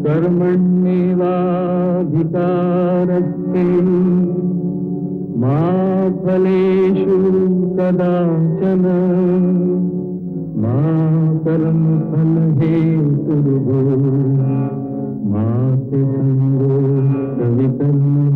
कर्मण्येवाधिकारस्ते मा फलेषु कदाचन मा कर्मफलहेतुर्भो मा ते संगोऽस्त्वविकर्मणि।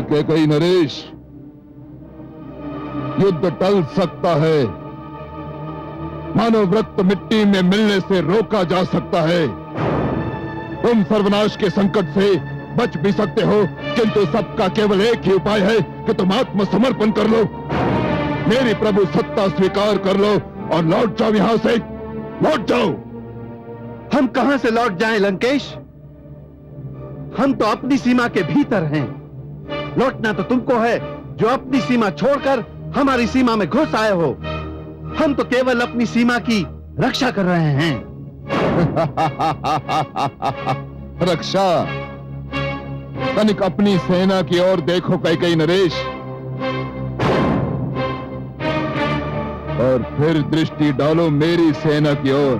कैकेयी नरेश, युद्ध टल सकता है, मानव रक्त मिट्टी में मिलने से रोका जा सकता है। तुम सर्वनाश के संकट से बच भी सकते हो, किंतु सबका केवल एक ही उपाय है कि तुम आत्मसमर्पण कर लो, मेरी प्रभु सत्ता स्वीकार कर लो और लौट जाओ यहां से, लौट जाओ। हम कहां से लौट जाएं लंकेश? हम तो अपनी सीमा के भीतर हैं। लौटना तो तुमको है जो अपनी सीमा छोड़कर हमारी सीमा में घुस आए हो। हम तो केवल अपनी सीमा की रक्षा कर रहे हैं। रक्षा? तनिक अपनी सेना की ओर देखो कैकेयी नरेश, और फिर दृष्टि डालो मेरी सेना की ओर।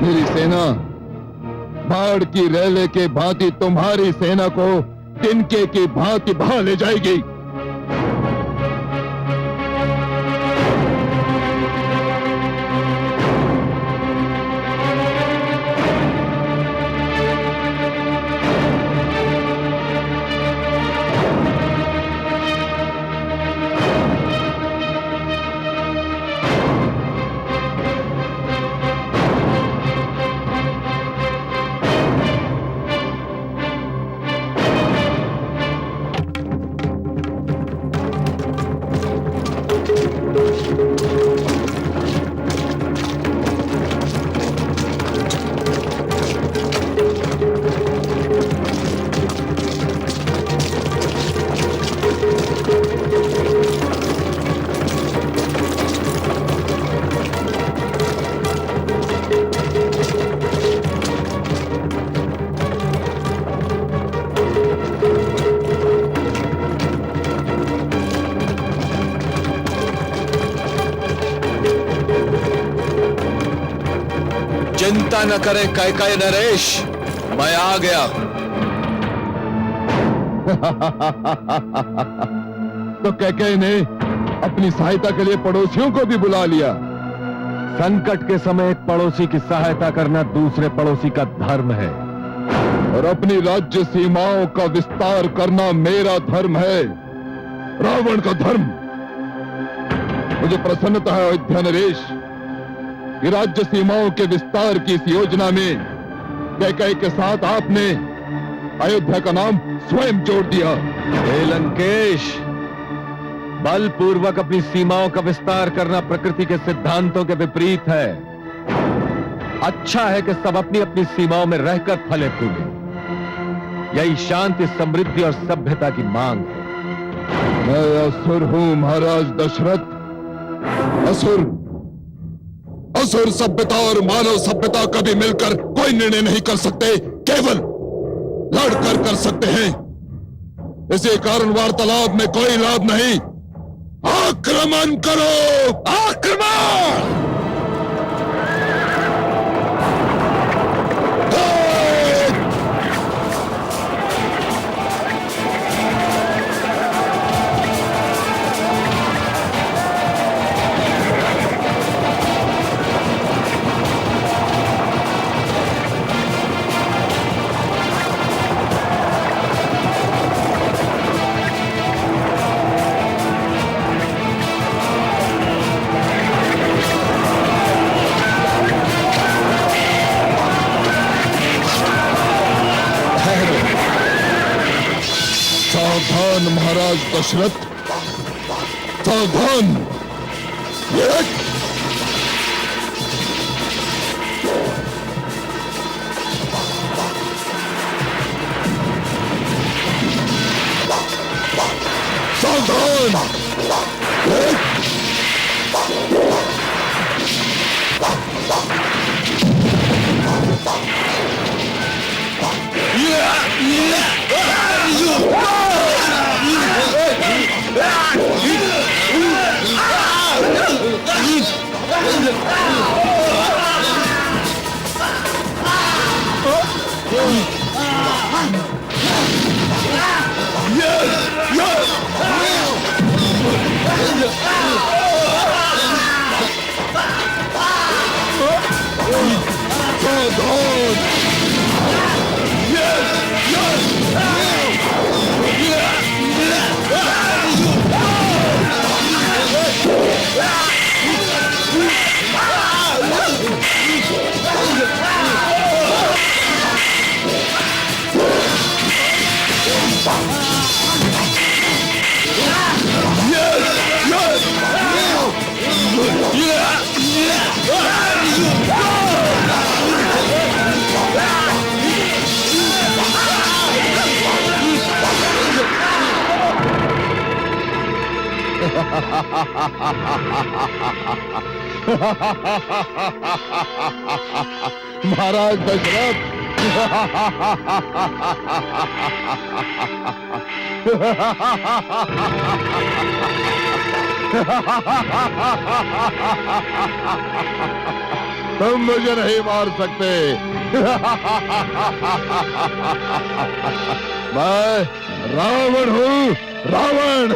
मेरी सेना बाढ़ की रेले के भांति तुम्हारी सेना को तिनके की भांति बहा ले जाएगी। चिंता न करे कैकेयी नरेश, मैं आ गया। तो कैकेयी ने अपनी सहायता के लिए पड़ोसियों को भी बुला लिया। संकट के समय एक पड़ोसी की सहायता करना दूसरे पड़ोसी का धर्म है। और अपनी राज्य सीमाओं का विस्तार करना मेरा धर्म है, रावण का धर्म। मुझे प्रसन्नता है अयोध्या नरेश कि राज्य सीमाओं के विस्तार की इस योजना में कैकेयी के साथ आपने अयोध्या का नाम स्वयं जोड़ दिया। हे लंकेश, बलपूर्वक अपनी सीमाओं का विस्तार करना प्रकृति के सिद्धांतों के विपरीत है। अच्छा है कि सब अपनी अपनी सीमाओं में रहकर फले फूले। यही शांति, समृद्धि और सभ्यता की मांग है। मैं असुर हूं महाराज दशरथ, असुर। असुर सभ्यता और मानव सभ्यता कभी मिलकर कोई निर्णय नहीं कर सकते, केवल लड़कर कर सकते हैं। इसी कारण वार्तालाप में कोई लाभ नहीं। आक्रमण करो, आक्रमण! सावधान महाराज दशरथ, सावधान। सावधान। महाराज दशरथ, तुम मुझे नहीं मार सकते। मैं रावण हूं, रावण।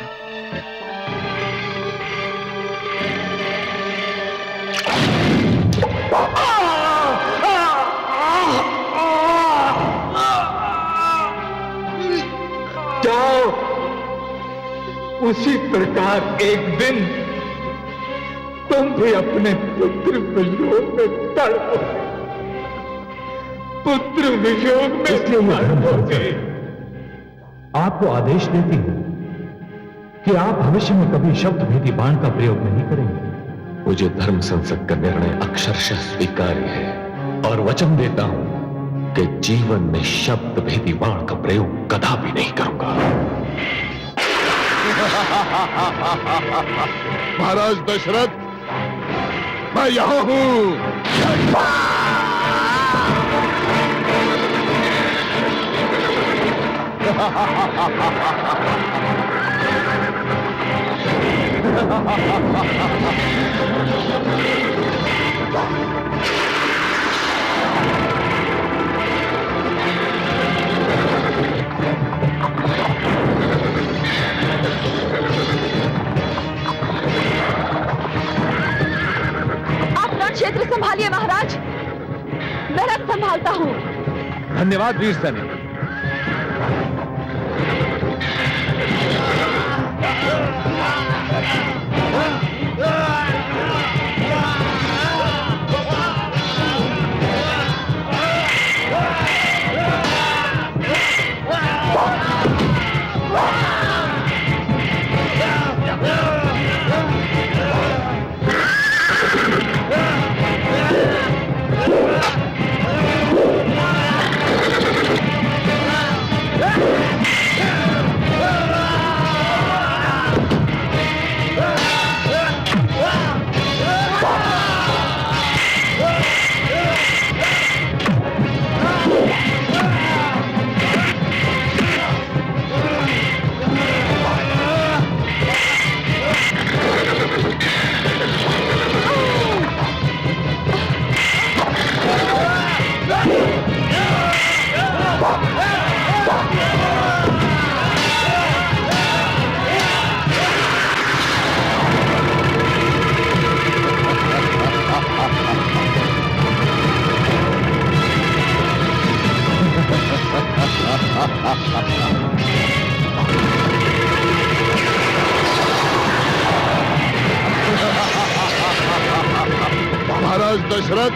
जाओ, उसी प्रकार एक दिन तुम भी अपने पुत्र वियोग में तड़पो, पुत्र वियोग में तड़पोगे। आपको आदेश देती हूं कि आप भविष्य में कभी शब्द भेदी बाण का प्रयोग नहीं करेंगे। मुझे धर्म संसद का निर्णय अक्षरशः स्वीकार्य है और वचन देता हूं कि जीवन में शब्द भेदी बाण का प्रयोग कदापि नहीं करूंगा। महाराज दशरथ, मैं यहां हूं। क्षेत्र संभालिए महाराज, मैं रथ संभालता हूँ। धन्यवाद वीर सैनिक। महाराज दशरथ,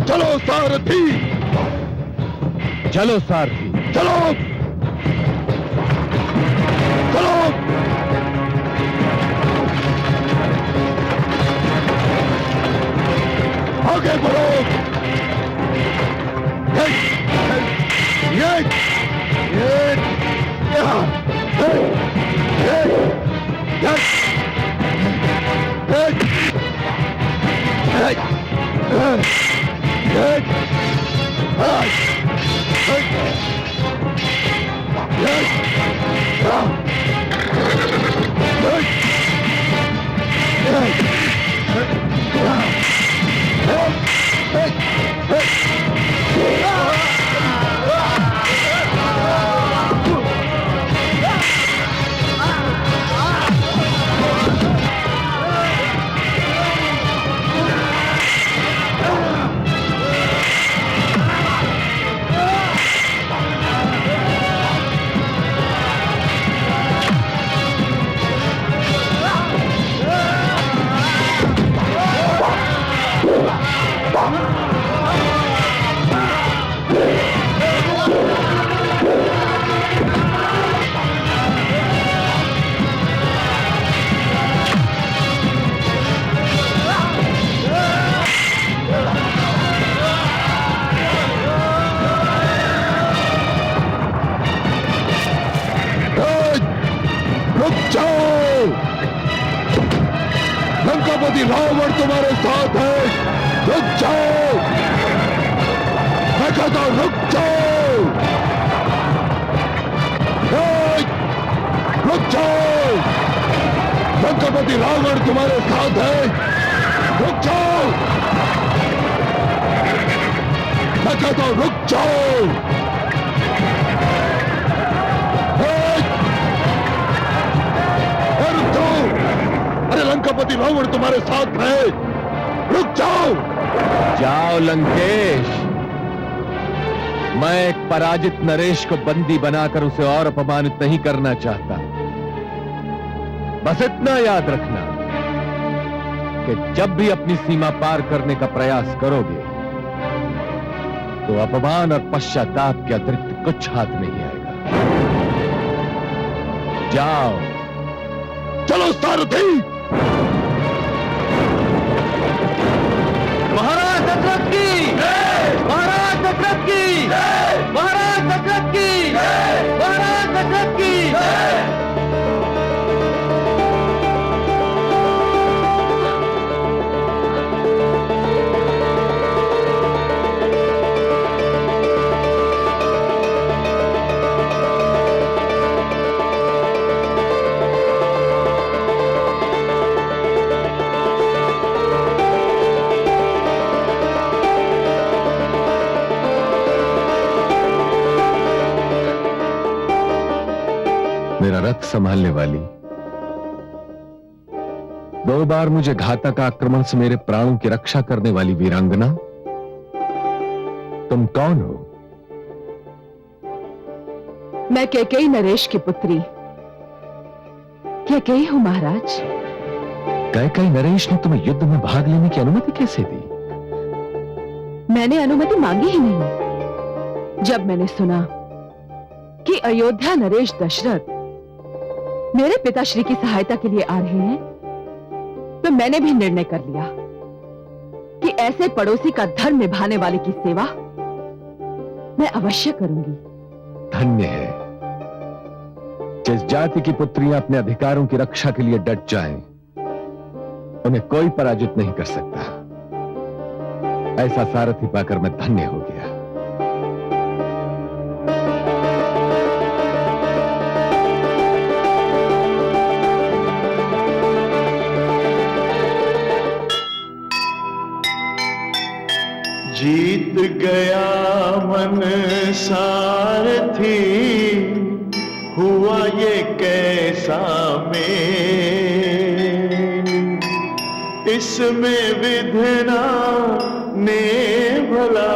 चलो सारथी, चलो सारथी, चलो चलो। आगे बढ़ो। लंकापति रावण तुम्हारे साथ है, रुक जाओ। मैं कहता हूं रुक जाओ, रुक जाओ। लंकापति रावण तुम्हारे साथ है, रुक जाओ। मैं कहता हूं रुक जाओ। अरे लंकापति रावण तुम्हारे साथ है, रुक जाओ। जाओ लंकेश। मैं एक पराजित नरेश को बंदी बनाकर उसे और अपमानित नहीं करना चाहता। बस इतना याद रखना कि जब भी अपनी सीमा पार करने का प्रयास करोगे तो अपमान और पश्चाताप के अतिरिक्त कुछ हाथ नहीं आएगा। जाओ, सारथी। महाराज दशरथ की, महाराज दशरथ की, महाराज दशरथ की, महाराज दशरथ की। मेरा रथ संभालने वाली, 2 बार मुझे घातक आक्रमण से मेरे प्राणों की रक्षा करने वाली वीरांगना, तुम कौन हो? मैं कैकेयी नरेश की पुत्री कैकेयी हूं महाराज। कैकेयी नरेश ने तुम्हें युद्ध में भाग लेने की अनुमति कैसे दी? मैंने अनुमति मांगी ही नहीं। जब मैंने सुना कि अयोध्या नरेश दशरथ मेरे पिताश्री की सहायता के लिए आ रहे हैं, तो मैंने भी निर्णय कर लिया कि ऐसे पड़ोसी का धर्म निभाने वाले की सेवा मैं अवश्य करूंगी। धन्य है जिस जाति की पुत्रियां अपने अधिकारों की रक्षा के लिए डट जाएं, उन्हें कोई पराजित नहीं कर सकता। ऐसा सारथी पाकर मैं धन्य हो गया। जीत गया मन सारथी, हुआ ये कैसा मेल, इसमें विधना ने भला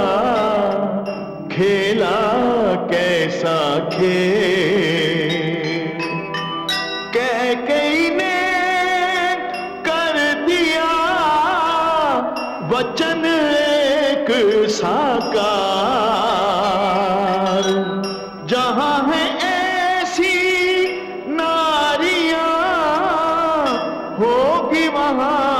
खेला कैसा खेल। कैकेयी ने कर दिया वचन साकार, जहां है ऐसी नारियां होगी वहां